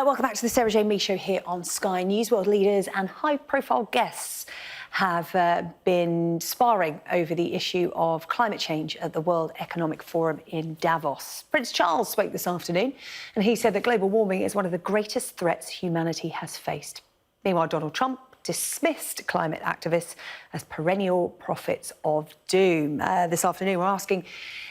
Welcome back to the Sarah Jane Mee Show here on Sky News. World leaders and high-profile guests have been sparring over the issue of climate change at the World Economic Forum in Davos. Prince Charles spoke this afternoon, and he said that global warming is one of the greatest threats humanity has faced. Meanwhile, Donald Trump dismissed climate activists as perennial prophets of doom. This afternoon, we're asking,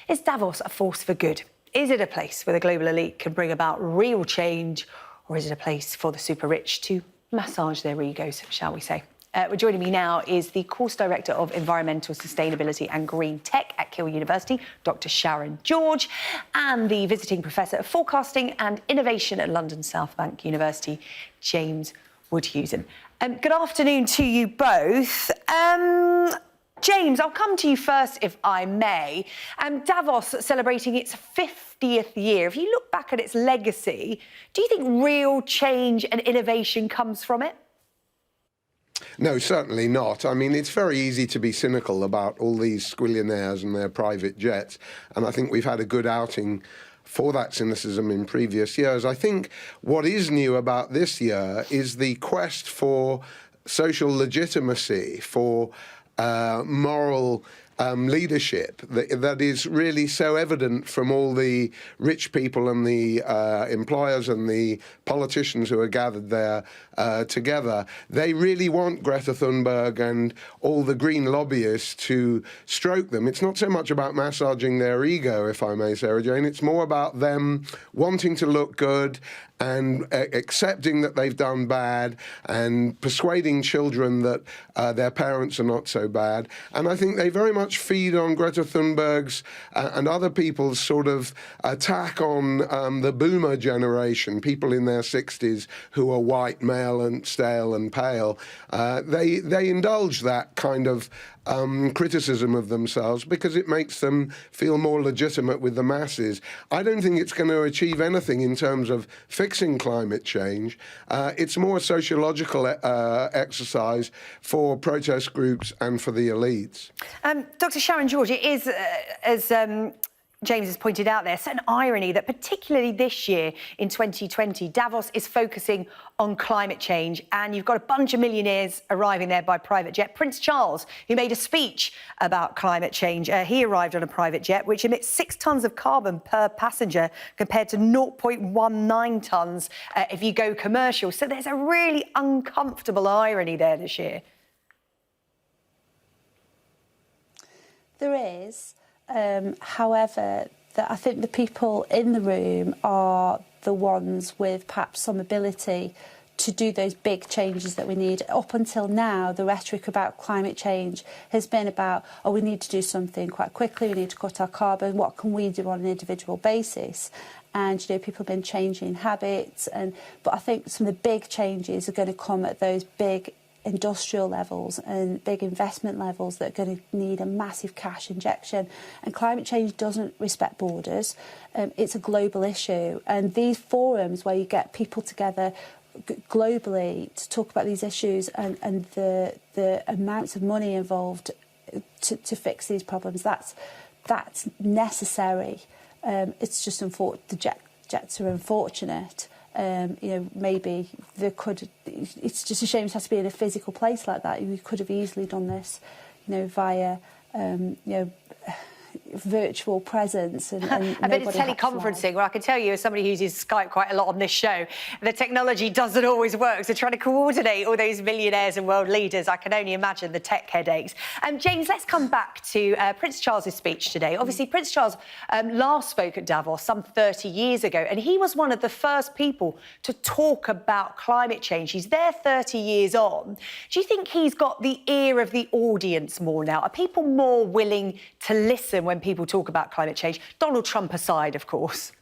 is Davos a force for good? Is it a place where the global elite can bring about real change, or is it a place for the super rich to massage their egos, shall we say? Joining me now is the Course Director of Environmental Sustainability and Green Tech at Keele University, Dr. Sharon George, and the Visiting Professor of Forecasting and Innovation at London South Bank University, James Woodhusen. Good afternoon to you both. James, I'll come to you first, if I may. Davos celebrating its 50th year. If you look back at its legacy, do you think real change and innovation comes from it? No, certainly not. I mean, it's very easy to be cynical about all these squillionaires and their private jets, and I think we've had a good outing for that cynicism in previous years. I think what is new about this year is the quest for social legitimacy, for moral leadership that is really so evident from all the rich people and the employers and the politicians who are gathered there together. They really want Greta Thunberg and all the green lobbyists to stroke them. It's not so much about massaging their ego, if I may, Sarah Jane. It's more about them wanting to look good and accepting that they've done bad and persuading children that their parents are not so bad. And I think they very much feed on Greta Thunberg's and other people's sort of attack on the boomer generation, people in their 60s who are white, male and stale and pale. They indulge that kind of criticism of themselves because it makes them feel more legitimate with the masses. I don't think it's going to achieve anything in terms of fixing climate change. It's more a sociological exercise for protest groups and for the elites. Dr. Sharon George, it is, as James has pointed out there, certain irony that particularly this year in 2020, Davos is focusing on climate change, and you've got a bunch of millionaires arriving there by private jet. Prince Charles, who made a speech about climate change, he arrived on a private jet which emits 6 tonnes of carbon per passenger compared to 0.19 tonnes if you go commercial. So there's a really uncomfortable irony there this year. There is. However, I think the people in the room are the ones with perhaps some ability to do those big changes that we need. Up until now, the rhetoric about climate change has been about, oh, we need to do something quite quickly, we need to cut our carbon, what can we do on an individual basis? And, you know, people have been changing habits, but I think some of the big changes are going to come at those big industrial levels and big investment levels that are going to need a massive cash injection. And climate change doesn't respect borders. It's a global issue. And these forums where you get people together globally to talk about these issues and the amounts of money involved to fix these problems, that's necessary. It's just the jets are unfortunate. You know, maybe it's just a shame it has to be in a physical place like that. We could have easily done this, you know, via, you know, virtual presence and a bit of teleconferencing, where I can tell you, as somebody who uses Skype quite a lot on this show, the technology doesn't always work. So trying to coordinate all those millionaires and world leaders, I can only imagine the tech headaches. James, let's come back to Prince Charles's speech today. Obviously, Prince Charles last spoke at Davos some 30 years ago, and he was one of the first people to talk about climate change. He's there 30 years on. Do you think he's got the ear of the audience more now? Are people more willing to listen when people talk about climate change, Donald Trump aside, of course?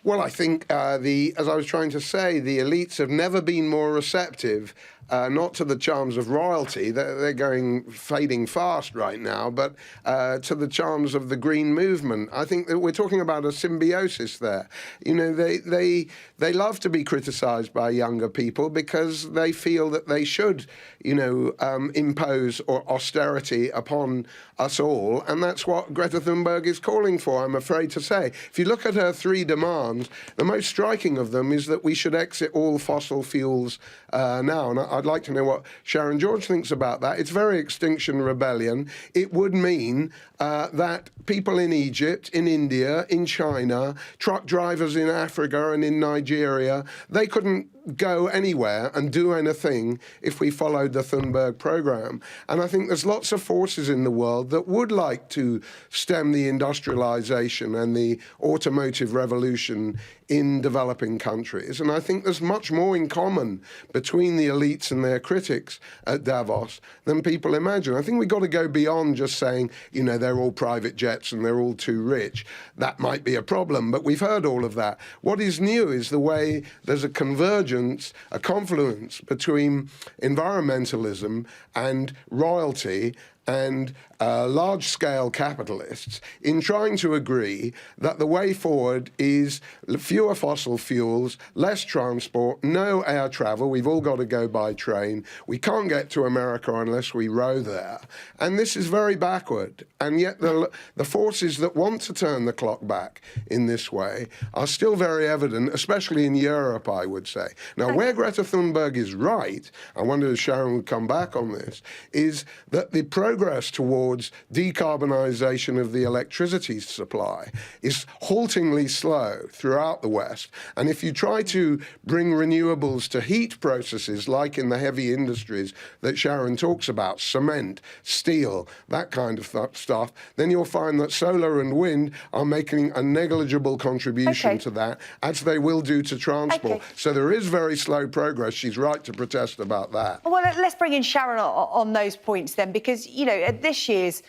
Well, I think, as I was trying to say, the elites have never been more receptive, not to the charms of royalty, they're fading fast right now, but to the charms of the green movement. I think that we're talking about a symbiosis there. You know, they love to be criticised by younger people because they feel that they should, you know, impose austerity upon us all, and that's what Greta Thunberg is calling for, I'm afraid to say. If you look at her 3 demands, ones. The most striking of them is that we should exit all fossil fuels now. And I'd like to know what Sharon George thinks about that. It's very Extinction Rebellion. It would mean that people in Egypt, in India, in China, truck drivers in Africa and in Nigeria, they couldn't go anywhere and do anything if we followed the Thunberg program. And I think there's lots of forces in the world that would like to stem the industrialization and the automotive revolution in developing countries. And I think there's much more in common between the elites and their critics at Davos than people imagine. I think we've got to go beyond just saying, you know, they're all private jets and they're all too rich. That might be a problem, but we've heard all of that. What is new is the way there's a convergence, a confluence between environmentalism and royalty and large-scale capitalists in trying to agree that the way forward is fewer fossil fuels, less transport, no air travel. We've all got to go by train. We can't get to America unless we row there. And this is very backward. And yet the forces that want to turn the clock back in this way are still very evident, especially in Europe, I would say. Now, where Greta Thunberg is right, I wonder if Sharon would come back on this, is that the progress towards decarbonisation of the electricity supply is haltingly slow throughout the West. And if you try to bring renewables to heat processes, like in the heavy industries that Sharon talks about, cement, steel, that kind of stuff, then you'll find that solar and wind are making a negligible contribution to that, as they will do to transport. So there is very slow progress. She's right to protest about that. Well, let's bring in Sharon on those points then, because, you know, at this year's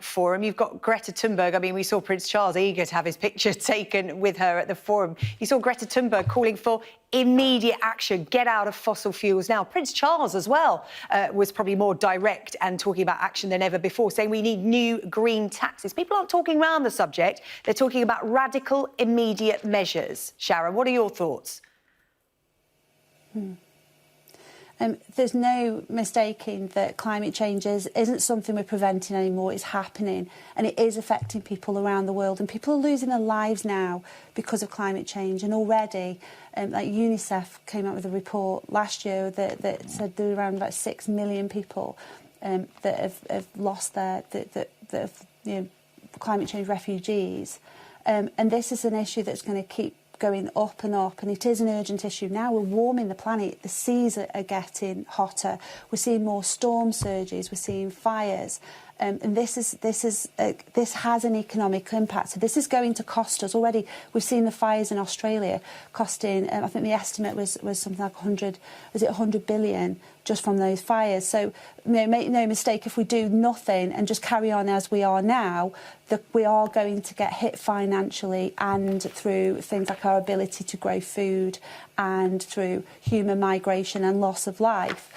forum, you've got Greta Thunberg. I mean, we saw Prince Charles eager to have his picture taken with her at the forum. You saw Greta Thunberg calling for immediate action, get out of fossil fuels now. Prince Charles as well was probably more direct and talking about action than ever before, saying we need new green taxes. People aren't talking around the subject. They're talking about radical, immediate measures. Sharon, what are your thoughts? There's no mistaking that climate change isn't something we're preventing anymore. It's happening, and it is affecting people around the world. And people are losing their lives now because of climate change. And already, like UNICEF came out with a report last year that said there were around about 6 million people that have lost that have, you know, climate change refugees. And this is an issue that's going to keep going up, and it is an urgent issue now. We're warming the planet, the seas are getting hotter, we're seeing more storm surges, we're seeing fires, and this has an economic impact. So this is going to cost us already. We've seen the fires in Australia costing, I think the estimate was something like 100 billion just from those fires. So, you know, make no mistake, if we do nothing and just carry on as we are now, that we are going to get hit financially, and through things like our ability to grow food and through human migration and loss of life.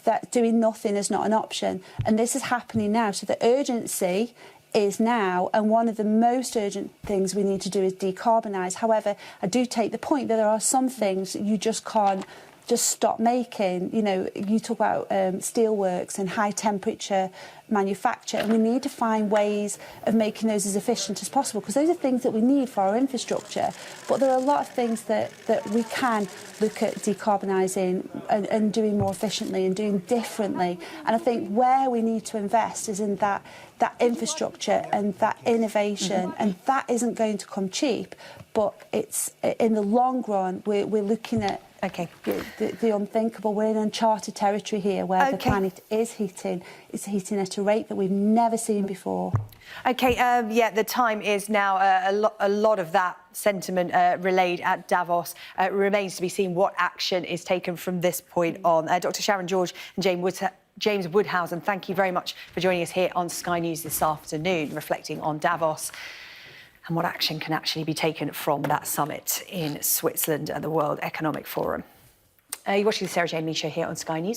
That doing nothing is not an option, and this is happening now. So the urgency is now, and one of the most urgent things we need to do is decarbonise. However, I do take the point that there are some things you just can't just stop making. You know, you talk about steelworks and high temperature manufacture, and we need to find ways of making those as efficient as possible, because those are things that we need for our infrastructure. But there are a lot of things that we can look at decarbonising and doing more efficiently and doing differently. And I think where we need to invest is in that infrastructure and that innovation, and that isn't going to come cheap, but it's in the long run we're looking at the unthinkable. We're in uncharted territory here, where the planet is heating. It's heating at a rate that we've never seen before. OK, yeah, the time is now. A lot of that sentiment relayed at Davos. Remains to be seen what action is taken from this point on. Dr. Sharon George and James Woodhousen, thank you very much for joining us here on Sky News this afternoon, reflecting on Davos and what action can actually be taken from that summit in Switzerland at the World Economic Forum. You're watching the Sarah Jane Lee Show here on Sky News.